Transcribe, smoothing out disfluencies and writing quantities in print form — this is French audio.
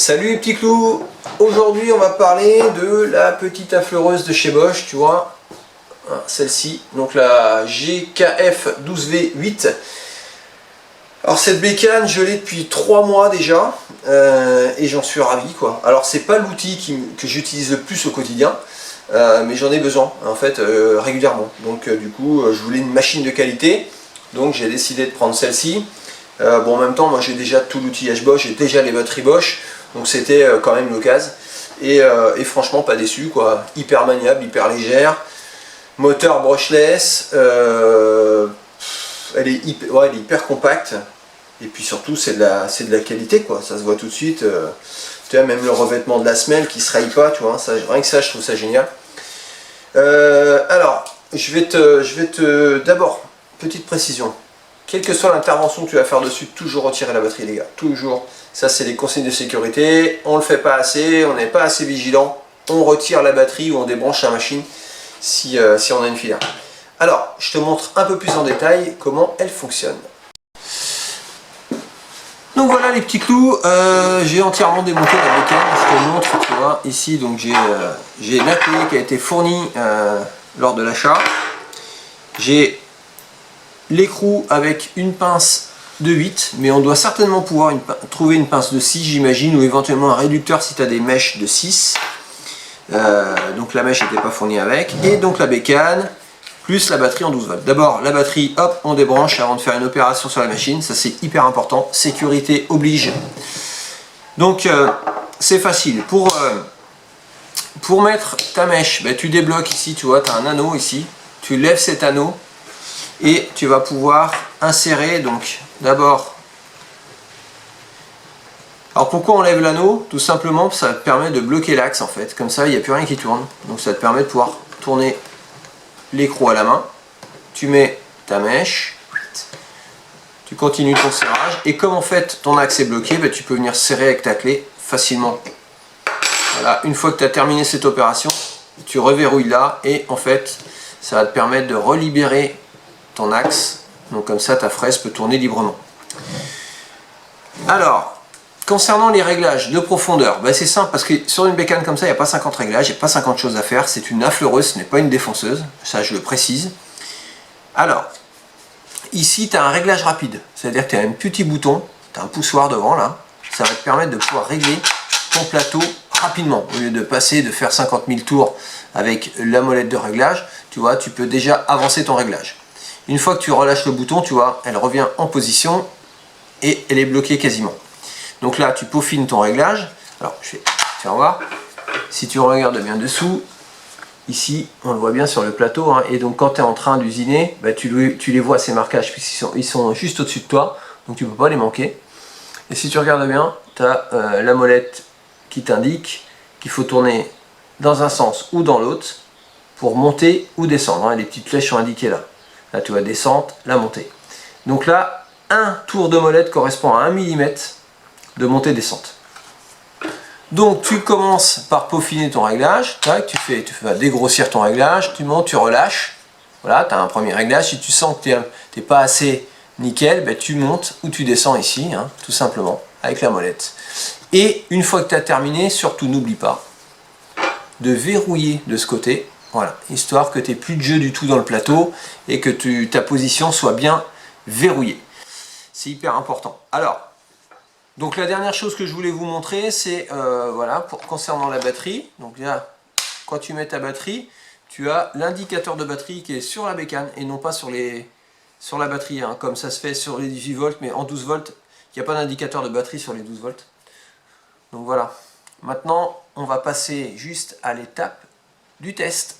Salut les petits clous. Aujourd'hui on va parler de la petite affleureuse de chez Bosch, tu vois, celle-ci, donc la GKF 12V8. Alors cette bécane je l'ai depuis 3 mois déjà et j'en suis ravi quoi. Alors c'est pas l'outil que j'utilise le plus au quotidien, mais j'en ai besoin en fait régulièrement. Donc du coup je voulais une machine de qualité, donc j'ai décidé de prendre celle-ci. Bon, en même temps moi j'ai déjà tout l'outillage Bosch, j'ai déjà les batteries Bosch, donc c'était quand même l'occasion. Et franchement pas déçu quoi, hyper maniable, hyper légère, moteur brushless, elle est hyper compacte. Et puis surtout c'est de la qualité quoi, ça se voit tout de suite. Tu vois, même le revêtement de la semelle qui se raye pas, tu vois, ça, rien que ça je trouve ça génial. Alors je vais te d'abord, petite précision, quelle que soit l'intervention que tu vas faire dessus, toujours retirer la batterie les gars, toujours. Ça c'est les consignes de sécurité, on le fait pas assez, on n'est pas assez vigilant, on retire la batterie ou on débranche la machine si on a une filaire. Alors je te montre un peu plus en détail comment elle fonctionne. Donc voilà les petits clous, j'ai entièrement démonté la bécane, je te montre, tu vois, ici donc j'ai la clé qui a été fournie lors de l'achat, j'ai l'écrou avec une pince de 8, mais on doit certainement pouvoir trouver une pince de 6 j'imagine, ou éventuellement un réducteur si tu as des mèches de 6, donc la mèche n'était pas fournie avec, et donc la bécane, plus la batterie en 12 volts. D'abord la batterie, hop, on débranche avant de faire une opération sur la machine, ça c'est hyper important, sécurité oblige. Donc c'est facile, pour mettre ta mèche, tu débloques ici, tu vois, tu as un anneau ici, tu lèves cet anneau, et tu vas pouvoir insérer, donc d'abord, alors pourquoi on lève l'anneau? Tout simplement ça te permet de bloquer l'axe en fait, comme ça il n'y a plus rien qui tourne, donc ça te permet de pouvoir tourner l'écrou à la main, tu mets ta mèche, tu continues ton serrage, et comme en fait ton axe est bloqué, tu peux venir serrer avec ta clé facilement. Voilà, une fois que tu as terminé cette opération, tu reverrouilles là, et en fait ça va te permettre de relibérer ton axe, donc comme ça ta fraise peut tourner librement. Alors, concernant les réglages de profondeur, c'est simple parce que sur une bécane comme ça, il n'y a pas 50 réglages, il n'y a pas 50 choses à faire, c'est une affleureuse, ce n'est pas une défonceuse, ça je le précise. Alors, ici tu as un réglage rapide, c'est-à-dire que tu as un petit bouton, tu as un poussoir devant là, ça va te permettre de pouvoir régler ton plateau rapidement, au lieu de passer, de faire 50 000 tours avec la molette de réglage, tu vois, tu peux déjà avancer ton réglage. Une fois que tu relâches le bouton, tu vois, elle revient en position et elle est bloquée quasiment. Donc là, tu peaufines ton réglage. Alors, tu vas voir, si tu regardes bien dessous, ici, on le voit bien sur le plateau, hein, et donc quand tu es en train d'usiner, tu les vois ces marquages, puisqu'ils sont juste au-dessus de toi, donc tu ne peux pas les manquer. Et si tu regardes bien, tu as la molette qui t'indique qu'il faut tourner dans un sens ou dans l'autre pour monter ou descendre, hein, les petites flèches sont indiquées là. Là tu vois descente, la montée. Donc là, un tour de molette correspond à 1 mm de montée-descente. Donc tu commences par peaufiner ton réglage, tu vas dégrossir ton réglage, tu montes, tu relâches. Voilà, tu as un premier réglage. Si tu sens que tu n'es pas assez nickel, tu montes ou tu descends ici, hein, tout simplement, avec la molette. Et une fois que tu as terminé, surtout n'oublie pas de verrouiller de ce côté. Voilà, histoire que tu n'aies plus de jeu du tout dans le plateau et que ta position soit bien verrouillée. C'est hyper important. Alors, donc la dernière chose que je voulais vous montrer, c'est voilà, concernant la batterie. Donc là, quand tu mets ta batterie, tu as l'indicateur de batterie qui est sur la bécane et non pas sur la batterie, hein, comme ça se fait sur les 18 volts, mais en 12 volts, il n'y a pas d'indicateur de batterie sur les 12 volts. Donc voilà. Maintenant, on va passer juste à l'étape du test.